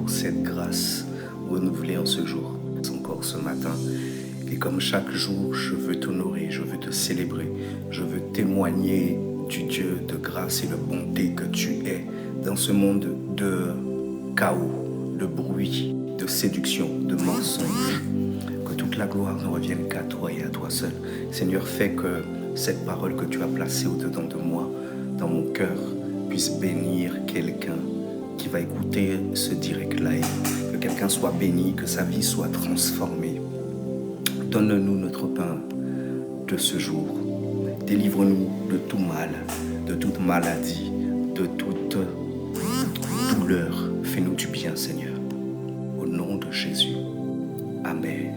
pour cette grâce renouvelée en ce jour, encore ce matin. Et comme chaque jour, je veux t'honorer, je veux te célébrer, je veux témoigner du Dieu de grâce et de bonté que tu es dans ce monde de chaos, de bruit, de séduction, de mensonges. Que toute la gloire ne revienne qu'à toi et à toi seul. Seigneur, fais que cette parole que tu as placée au-dedans de moi, dans mon cœur, puisse bénir quelqu'un qui va écouter ce direct live. Que quelqu'un soit béni, que sa vie soit transformée. Donne-nous notre pain de ce jour. Délivre-nous de tout mal, de toute maladie, de toute douleur. Fais-nous du bien, Seigneur. Au nom de Jésus. Amen.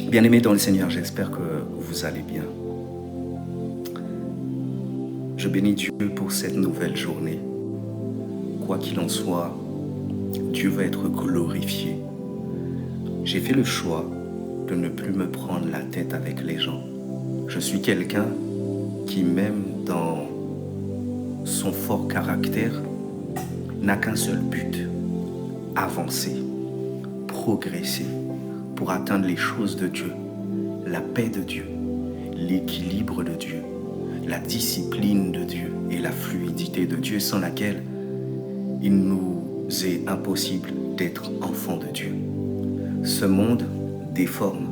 Bien-aimés dans le Seigneur, j'espère que vous allez bien. Je bénis Dieu pour cette nouvelle journée. Quoi qu'il en soit, Dieu va être glorifié. J'ai fait le choix de ne plus me prendre la tête avec les gens. Je suis quelqu'un qui, même dans son fort caractère, n'a qu'un seul but: avancer, progresser pour atteindre les choses de Dieu, la paix de Dieu, l'équilibre de Dieu, la discipline de Dieu et la fluidité de Dieu, sans laquelle il nous est impossible d'être enfant de Dieu. Ce monde déforme,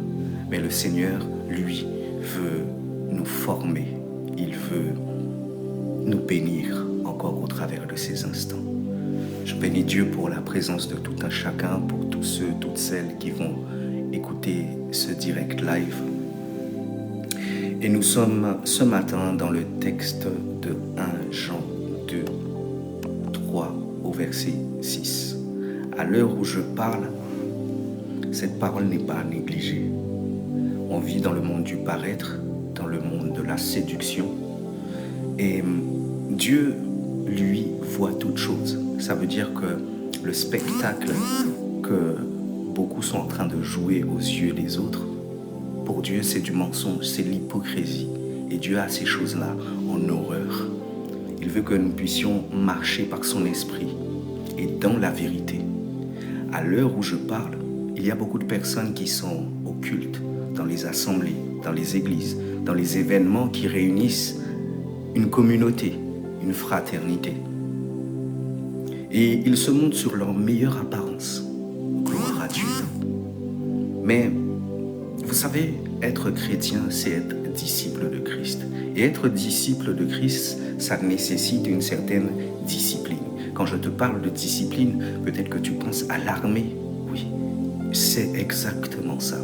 mais le Seigneur, lui, veut nous former. Il veut nous bénir encore au travers de ces instants. Je bénis Dieu pour la présence de tout un chacun, pour tous ceux, toutes celles qui vont écouter ce direct live. Et nous sommes ce matin dans le texte de 1 Jean 2, 3 au verset 6. À l'heure où je parle, cette parole n'est pas négligée. On vit dans le monde du paraître, dans le monde de la séduction. Et Dieu, lui, voit toutes choses. Ça veut dire que le spectacle que beaucoup sont en train de jouer aux yeux des autres, pour Dieu, c'est du mensonge, c'est l'hypocrisie. Et Dieu a ces choses-là en horreur. Il veut que nous puissions marcher par son esprit et dans la vérité. À l'heure où je parle, il y a beaucoup de personnes qui sont au culte, dans les assemblées, dans les églises, dans les événements qui réunissent une communauté, une fraternité. Et ils se montrent sur leur meilleure apparence. Gloire à Dieu. Mais vous savez, être chrétien, c'est être disciple de Christ. Et être disciple de Christ, ça nécessite une certaine discipline. Quand je te parle de discipline, peut-être que tu penses à l'armée. Oui, c'est exactement ça.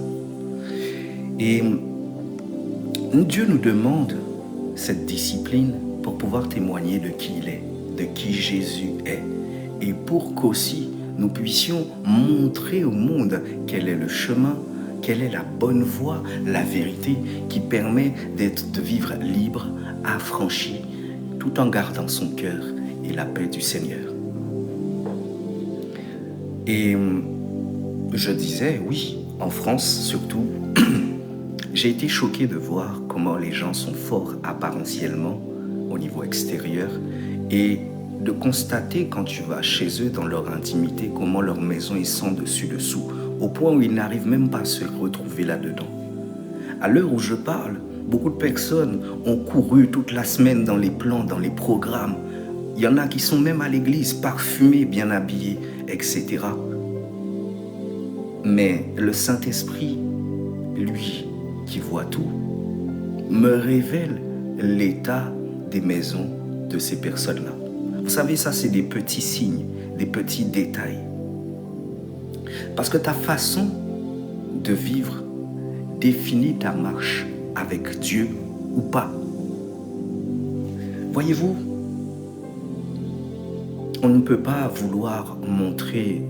Et Dieu nous demande cette discipline pour pouvoir témoigner de qui il est, de qui Jésus est. Et pour qu'aussi nous puissions montrer au monde quel est le chemin, quelle est la bonne voie, la vérité qui permet de vivre libre, affranchi, tout en gardant son cœur et la paix du Seigneur. Et je disais, oui, en France surtout, j'ai été choqué de voir comment les gens sont forts apparentiellement au niveau extérieur et de constater quand tu vas chez eux dans leur intimité comment leur maison est sans dessus-dessous, au point où ils n'arrivent même pas à se retrouver là-dedans. À l'heure où je parle, beaucoup de personnes ont couru toute la semaine dans les plans, dans les programmes. Il y en a qui sont même à l'église, parfumés, bien habillés, etc. Mais le Saint-Esprit, lui, qui voit tout, me révèle l'état des maisons de ces personnes-là. Vous savez, ça, c'est des petits signes, des petits détails. Parce que ta façon de vivre définit ta marche avec Dieu ou pas. Voyez-vous, on ne peut pas vouloir montrer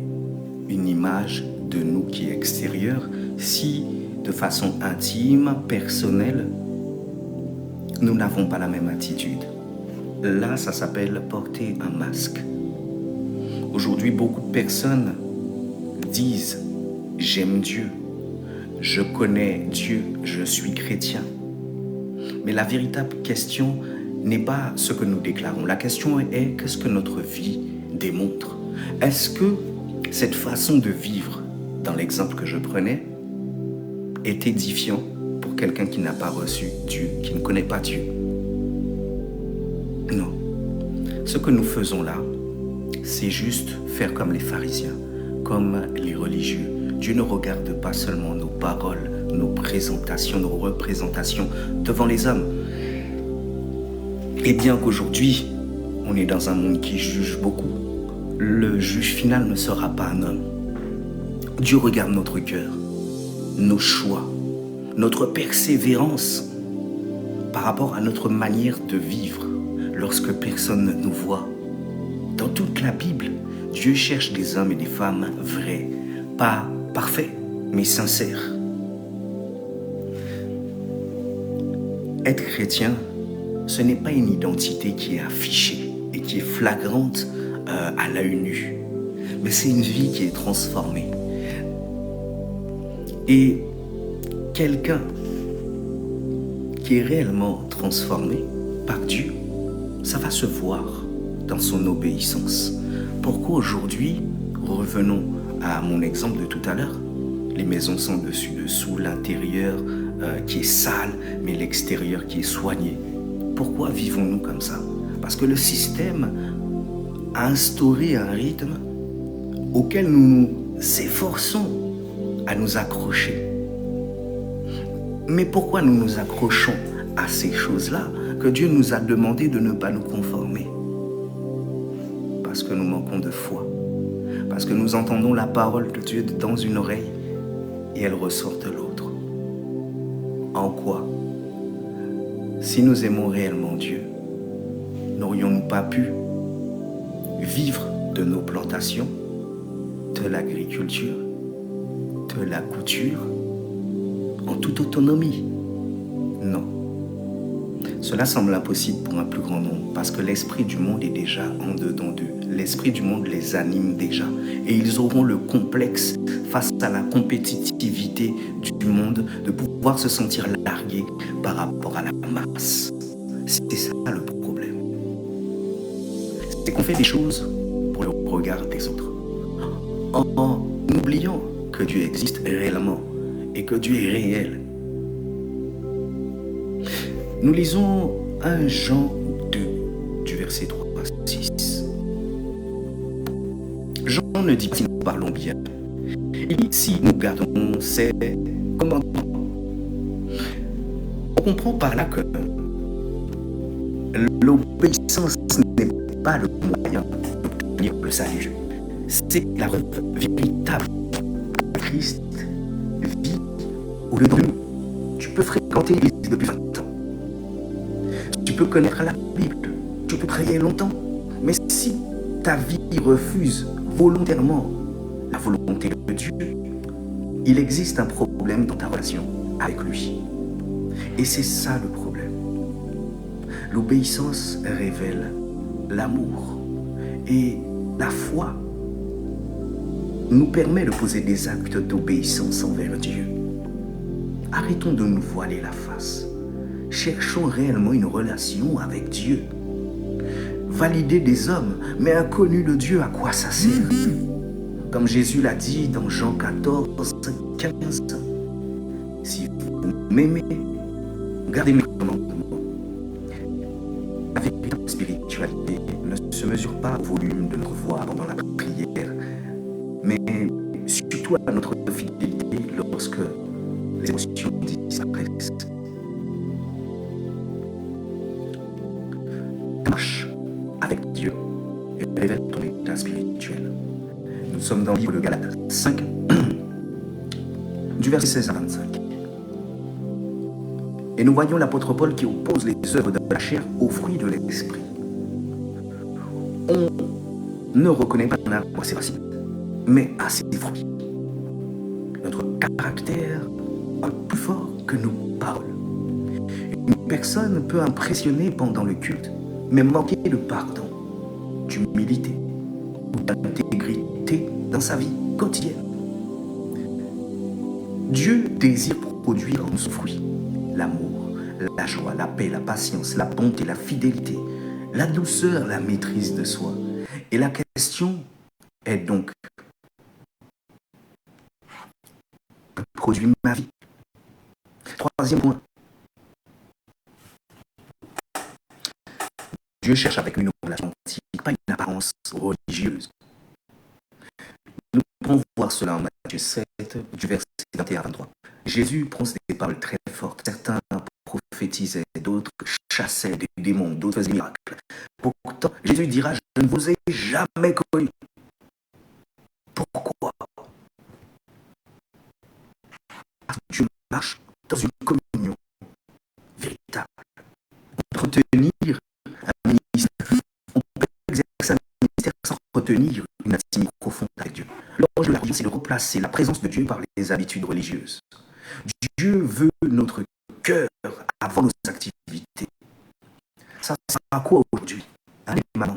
une image de nous qui est extérieure si, de façon intime, personnelle, nous n'avons pas la même attitude. Là, ça s'appelle porter un masque. Aujourd'hui, beaucoup de personnes disent « j'aime Dieu »,« je connais Dieu, je suis chrétien ». Mais la véritable question n'est pas ce que nous déclarons. La question est qu'est-ce que notre vie démontre? Est-ce que cette façon de vivre, dans l'exemple que je prenais, est édifiant pour quelqu'un qui n'a pas reçu Dieu, qui ne connaît pas Dieu? Non. Ce que nous faisons là, c'est juste faire comme les pharisiens, comme les religieux. Dieu ne regarde pas seulement nos paroles, nos présentations, nos représentations devant les hommes. Et bien qu'aujourd'hui, on est dans un monde qui juge beaucoup, le juge final ne sera pas un homme. Dieu regarde notre cœur, nos choix, notre persévérance par rapport à notre manière de vivre lorsque personne ne nous voit. Dans toute la Bible, Dieu cherche des hommes et des femmes vrais, pas parfaits, mais sincères. Être chrétien, ce n'est pas une identité qui est affichée et qui est flagrante à l'œil nu, mais c'est une vie qui est transformée. Et quelqu'un qui est réellement transformé par Dieu, ça va se voir dans son obéissance. Pourquoi aujourd'hui, revenons à mon exemple de tout à l'heure, les maisons sont dessus-dessous, l'intérieur qui est sale, mais l'extérieur qui est soigné. Pourquoi vivons-nous comme ça? Parce que le système a instauré un rythme auquel nous nous efforçons à nous accrocher. Mais pourquoi nous nous accrochons à ces choses-là que Dieu nous a demandé de ne pas nous conformer? Parce que nous manquons de foi. Parce que nous entendons la parole de Dieu dans une oreille et elle ressort de l'autre. En quoi? Si nous aimons réellement Dieu, n'aurions-nous pas pu vivre de nos plantations, de l'agriculture, de la couture, en toute autonomie? Non. Cela semble impossible pour un plus grand nombre parce que l'esprit du monde est déjà en dedans d'eux. L'esprit du monde les anime déjà et ils auront le complexe face à la compétitivité du monde de pouvoir se sentir largués par rapport à la masse. C'est ça le problème. C'est qu'on fait des choses pour le regard des autres en oubliant que Dieu existe réellement et que Dieu est réel. Nous lisons 1 Jean 2, du verset 3 à 6. Jean ne dit pas si nous parlons bien. Il dit si nous gardons ses commandements. On comprend par là que l'obéissance n'est pas le moyen d'obtenir le salut. C'est la preuve véritable. Christ vit au-dedans de nous. Tu peux fréquenter l'Église depuis 20 ans. Tu peux connaître la Bible. Tu peux prier longtemps. Mais si ta vie refuse volontairement la volonté de Dieu, il existe un problème dans ta relation avec lui. Et c'est ça le problème. L'obéissance révèle l'amour. Et la foi nous permet de poser des actes d'obéissance envers Dieu. Arrêtons de nous voiler la face. Cherchons réellement une relation avec Dieu. Valider des hommes, mais inconnus de Dieu, à quoi ça sert? Comme Jésus l'a dit dans Jean 14, 15. Si vous m'aimez, gardez mes commandements. La véritable spiritualité ne se mesure pas au volume de notre voix pendant la prière, mais surtout à notre fidélité lorsque les émotions disparaissent. Marche avec Dieu et révèle ton état spirituel. Nous sommes dans le livre de Galates 5, du verset 16 à 25. Et nous voyons l'apôtre Paul qui oppose les œuvres de la chair aux fruits de l'esprit. On ne reconnaît pas un arbre à ses racines, mais à ses fruits. Notre caractère est plus fort que nos paroles. Une personne peut impressionner pendant le culte, mais manquer de pardon, d'humilité ou d'intégrité dans sa vie quotidienne. Dieu désire produire en nous son fruit, l'amour, la joie, la paix, la patience, la bonté, la fidélité, la douceur, la maîtrise de soi. Et la question question est donc, que produit ma vie? Troisième point. Dieu cherche avec une relation authentique, pas une apparence religieuse. Nous pouvons voir cela en Matthieu 7, du verset 21 à 23. Jésus prononce des paroles très fortes. Certains prophétisaient, d'autres chassaient des démons, d'autres faisaient des miracles. Pourtant, Jésus dira, je ne vous ai jamais connu. Pourquoi? Parce que Dieu marche dans une communion véritable. Entretenir un ministère, on peut exercer un ministère sans retenir une intimité profonde avec Dieu. L'enjeu de la religion, c'est de replacer la présence de Dieu par les habitudes religieuses. Dieu veut notre cœur avant nos activités. Ça sert à quoi aujourd'hui? Allez, maman,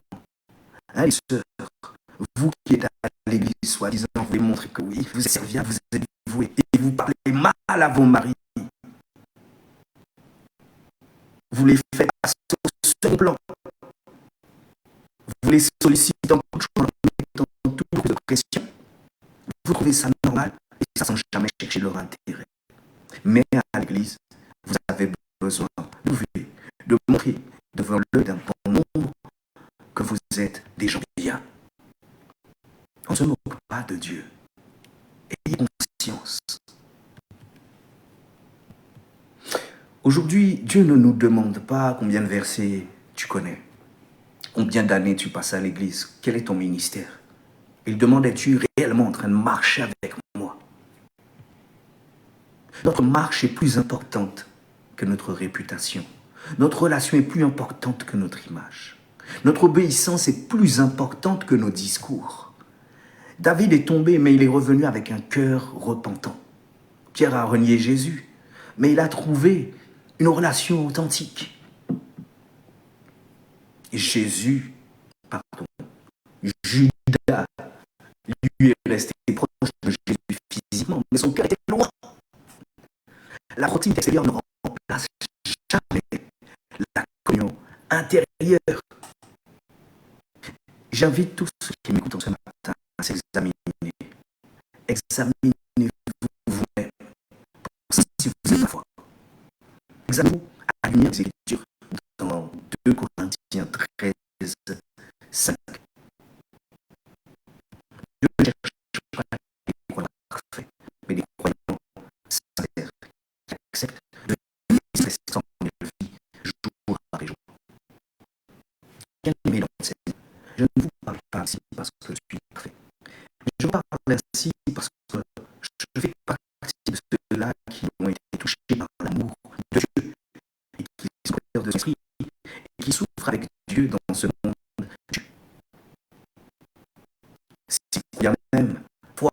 allez, sœurs, vous qui êtes à l'église, soi-disant, vous voulez montrer que oui, vous êtes serviable, vous êtes voué, et vous parlez mal à vos maris. Vous les faites passer au second plan. Vous les sollicitez en toute chose, en toute de pression. Vous trouvez ça normal, et ça sans jamais chercher leur intérêt. Mais à l'église, vous avez besoin de montrer devant l'œil d'un bon nombre que vous êtes des gens bien. On ne se moque pas de Dieu. Ayez conscience. Aujourd'hui, Dieu ne nous demande pas combien de versets tu connais, combien d'années tu passes à l'église, quel est ton ministère. Il demande, es-tu réellement en train de marcher avec moi? Notre marche est plus importante que notre réputation. Notre relation est plus importante que notre image. Notre obéissance est plus importante que nos discours. David est tombé, mais il est revenu avec un cœur repentant. Pierre a renié Jésus, mais il a trouvé une relation authentique. Jésus, Judas, lui est resté proche de Jésus physiquement, mais son cœur était loin. La proximité extérieure ne remplace jamais la communion intérieure. J'invite tous ceux qui m'écoutent ce matin à s'examiner. Examinez-vous vous-même. Si vous êtes la foi. Examinez-vous à la lumière des Écritures dans 2 Corinthiens 13, 5. Dieu ne cherche pas des croyants parfaits, mais des croyants sincères qui acceptent de vivre sans vie jour après jour. Bien-aimés dans le Seigneur, je ne vous parle pas ainsi parce que je suis parfait. Je vous parle ainsi parce que je fais partie de ceux-là qui ont été touchés par l'amour de Dieu et qui sont cœur de son esprit et qui souffrent avec Dieu dans ce monde. Si bien même, toi,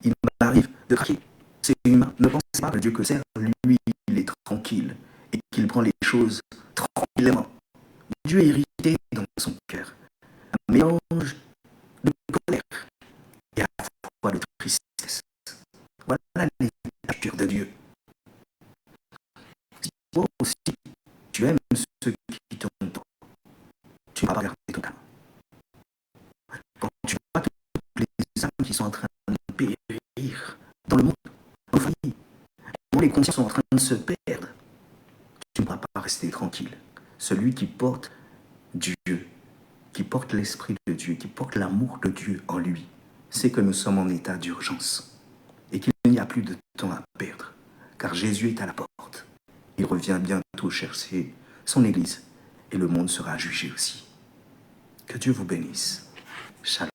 il m'arrive de craquer. C'est humain. Ne pensez pas que Dieu que sert, lui, il est tranquille et qu'il prend les choses tranquillement. Dieu est irrité dans son cœur. Un mélange de colère et à la fois de tristesse. Voilà les natures de Dieu. Si toi aussi, tu aimes ceux qui t'entourent, tu ne vas pas garder ton calme. Quand tu vois toutes les âmes qui sont en train de périr dans le monde, dans nos familles, quand les consciences sont en train de se perdre, tu ne pourras pas rester tranquille. Celui qui porte Dieu, qui porte l'Esprit de Dieu, qui porte l'amour de Dieu en lui, c'est que nous sommes en état d'urgence et qu'il n'y a plus de temps à perdre, car Jésus est à la porte. Il revient bientôt chercher son Église et le monde sera jugé aussi. Que Dieu vous bénisse. Shalom.